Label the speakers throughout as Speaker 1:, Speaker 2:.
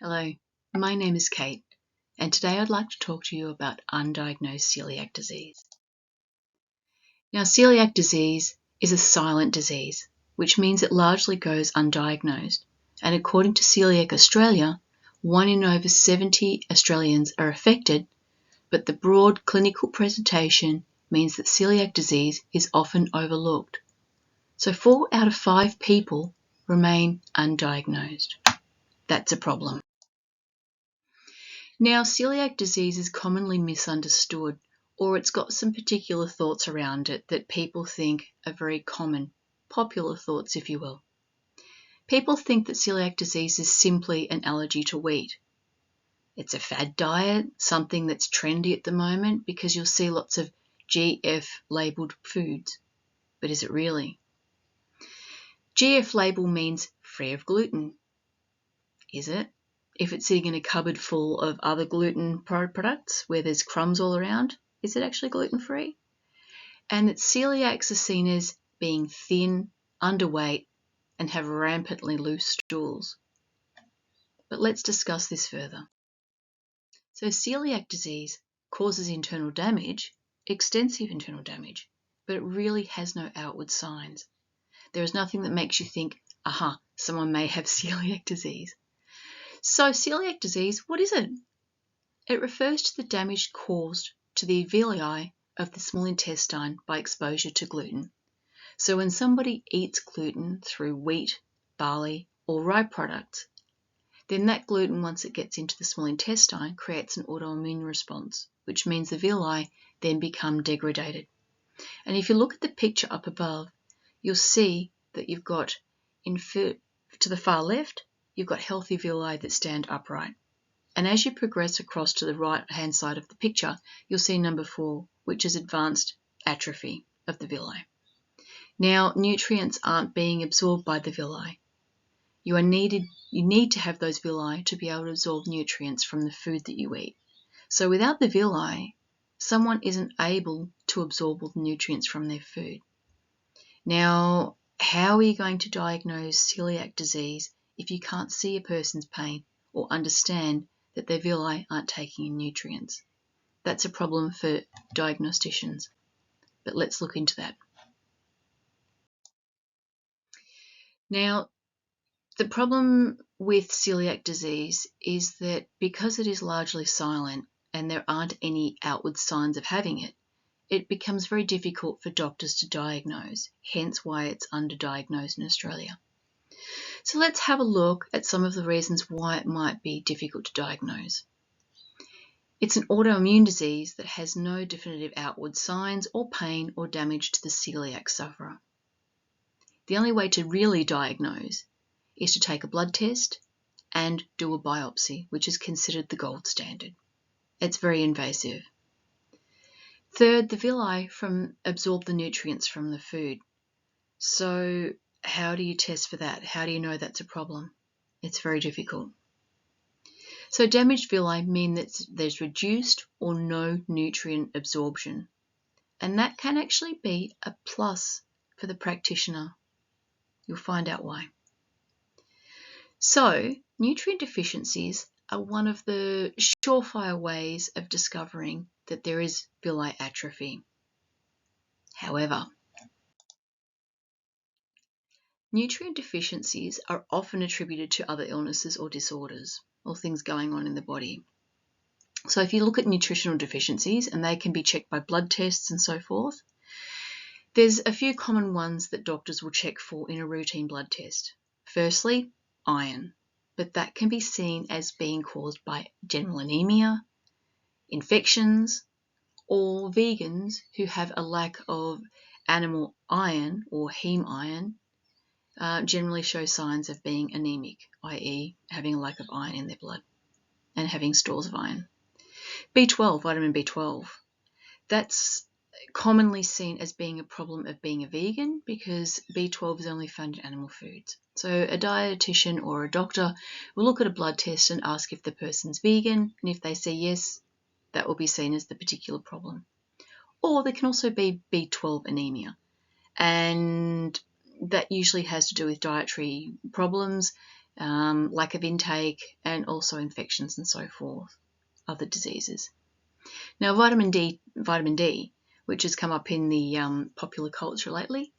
Speaker 1: Hello, my name is Kate, and today I'd like to talk to you about undiagnosed celiac disease. Now, celiac disease is a silent disease, which means it largely goes undiagnosed, and according to Coeliac Australia, 1 in over 70 Australians are affected, but the broad clinical presentation means that celiac disease is often overlooked. So 4 out of 5 people remain undiagnosed. That's a problem. Now, celiac disease is commonly misunderstood, or it's got some particular thoughts around it that people think are very common, popular thoughts, if you will. People think that celiac disease is simply an allergy to wheat. It's a fad diet, something that's trendy at the moment because you'll see lots of GF labelled foods. But is it really? GF label means free of gluten. Is it? If it's sitting in a cupboard full of other gluten products where there's crumbs all around, is it actually gluten-free? And that celiacs are seen as being thin, underweight, and have rampantly loose stools. But let's discuss this further. So celiac disease causes internal damage, extensive internal damage, but it really has no outward signs. There is nothing that makes you think, aha, someone may have celiac disease. So celiac disease, what is it? It refers to the damage caused to the villi of the small intestine by exposure to gluten. So when somebody eats gluten through wheat, barley, or rye products, then that gluten, once it gets into the small intestine, creates an autoimmune response, which means the villi then become degraded. And if you look at the picture up above, you'll see that you've got, to the far left, you've got healthy villi that stand upright. And as you progress across to the right-hand side of the picture, you'll see number 4, which is advanced atrophy of the villi. Now, nutrients aren't being absorbed by the villi. You need to have those villi to be able to absorb nutrients from the food that you eat. So without the villi, someone isn't able to absorb all the nutrients from their food. Now, how are you going to diagnose celiac disease if you can't see a person's pain or understand that their villi aren't taking in nutrients? That's a problem for diagnosticians, but let's look into that. Now, the problem with celiac disease is that because it is largely silent and there aren't any outward signs of having it, it becomes very difficult for doctors to diagnose, hence why it's underdiagnosed in Australia. So let's have a look at some of the reasons why it might be difficult to diagnose. It's an autoimmune disease that has no definitive outward signs or pain or damage to the celiac sufferer. The only way to really diagnose is to take a blood test and do a biopsy, which is considered the gold standard. It's very invasive. Third, the villi absorb the nutrients from the food. So how do you test for that? How do you know that's a problem? It's very difficult. So damaged villi mean that there's reduced or no nutrient absorption. And that can actually be a plus for the practitioner. You'll find out why. So nutrient deficiencies are one of the surefire ways of discovering that there is villi atrophy. However, nutrient deficiencies are often attributed to other illnesses or disorders or things going on in the body. So if you look at nutritional deficiencies, and they can be checked by blood tests and so forth, there's a few common ones that doctors will check for in a routine blood test. Firstly, iron, but that can be seen as being caused by general anemia, infections, or vegans who have a lack of animal iron or heme iron generally show signs of being anemic, i.e. having a lack of iron in their blood and having stores of iron. B12, vitamin B12, that's commonly seen as being a problem of being a vegan because B12 is only found in animal foods. So a dietitian or a doctor will look at a blood test and ask if the person's vegan, and if they say yes, that will be seen as the particular problem. Or there can also be B12 anemia, and that usually has to do with dietary problems lack of intake, and also infections and so forth, other diseases. Now, vitamin D, which has come up in the popular culture lately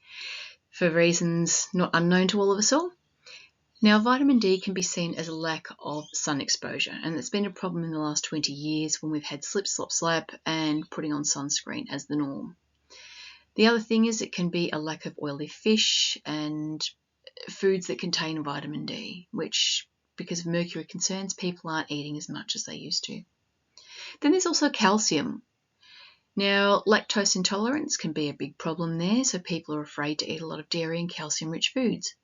Speaker 1: for reasons not unknown to all of us all. Now, vitamin D can be seen as a lack of sun exposure, and it's been a problem in the last 20 years when we've had slip, slop, slap and putting on sunscreen as the norm. The other thing is it can be a lack of oily fish and foods that contain vitamin D, which, because of mercury concerns, people aren't eating as much as they used to. Then there's also calcium. Now, lactose intolerance can be a big problem there, so people are afraid to eat a lot of dairy and calcium-rich foods.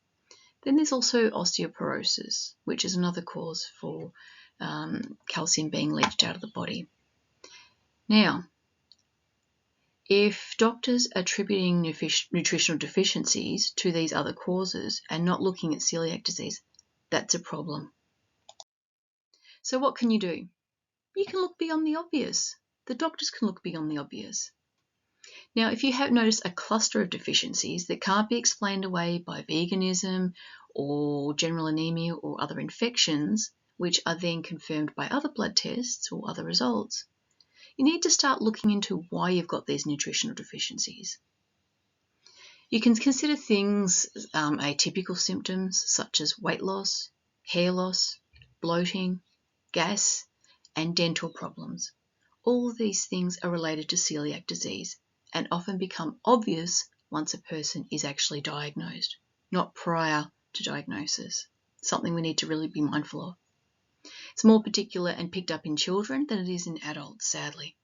Speaker 1: Then there's also osteoporosis, which is another cause for calcium being leached out of the body. Now, if doctors are attributing nutritional deficiencies to these other causes and not looking at celiac disease, that's a problem. So what can you do? You can look beyond the obvious. The doctors can look beyond the obvious. Now, if you have noticed a cluster of deficiencies that can't be explained away by veganism or general anemia or other infections, which are then confirmed by other blood tests or other results, you need to start looking into why you've got these nutritional deficiencies. You can consider things, atypical symptoms such as weight loss, hair loss, bloating, gas, and dental problems. All of these things are related to celiac disease and often become obvious once a person is actually diagnosed, not prior to diagnosis, something we need to really be mindful of. It's more particular and picked up in children than it is in adults, sadly.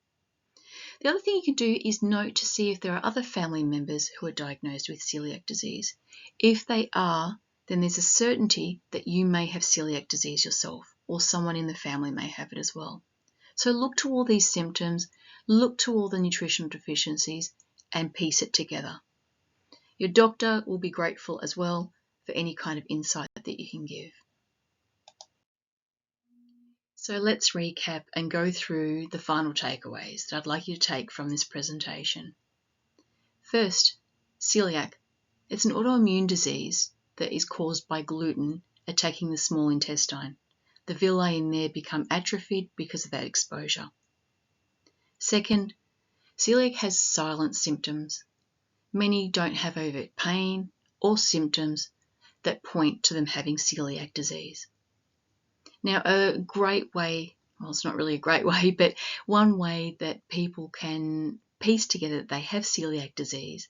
Speaker 1: The other thing you can do is note to see if there are other family members who are diagnosed with celiac disease. If they are, then there's a certainty that you may have celiac disease yourself, or someone in the family may have it as well. So look to all these symptoms, look to all the nutritional deficiencies, and piece it together. Your doctor will be grateful as well for any kind of insight that you can give. So let's recap and go through the final takeaways that I'd like you to take from this presentation. First, celiac. It's an autoimmune disease that is caused by gluten attacking the small intestine. The villi in there become atrophied because of that exposure. Second, celiac has silent symptoms. Many don't have overt pain or symptoms that point to them having celiac disease. Now, a great way, well, it's not really a great way, but one way that people can piece together that they have celiac disease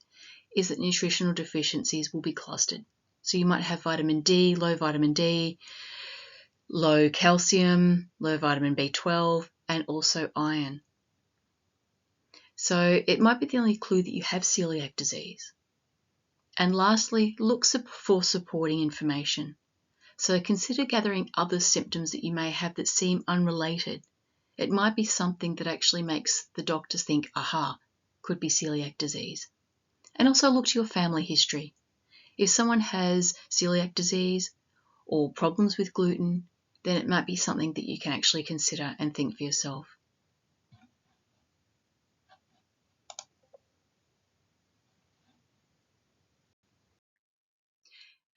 Speaker 1: is that nutritional deficiencies will be clustered. So you might have vitamin D, low calcium, low vitamin B12, and also iron. So it might be the only clue that you have celiac disease. And lastly, look for supporting information. So consider gathering other symptoms that you may have that seem unrelated. It might be something that actually makes the doctors think, aha, could be celiac disease. And also look to your family history. If someone has celiac disease or problems with gluten, then it might be something that you can actually consider and think for yourself.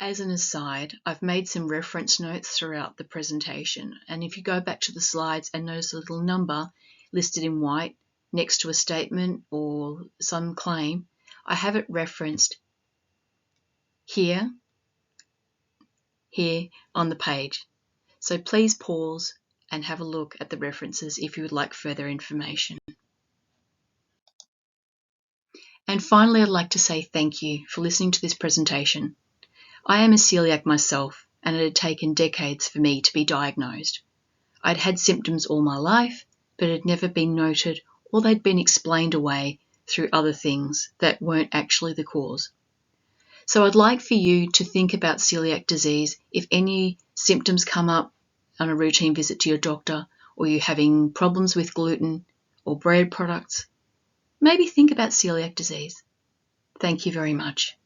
Speaker 1: As an aside, I've made some reference notes throughout the presentation, and if you go back to the slides and notice a little number listed in white next to a statement or some claim, I have it referenced here on the page. So please pause and have a look at the references if you would like further information. And finally, I'd like to say thank you for listening to this presentation. I am a celiac myself, and it had taken decades for me to be diagnosed. I'd had symptoms all my life, but it had never been noted or they'd been explained away through other things that weren't actually the cause. So I'd like for you to think about celiac disease if any symptoms come up on a routine visit to your doctor, or you're having problems with gluten or bread products. Maybe think about celiac disease. Thank you very much.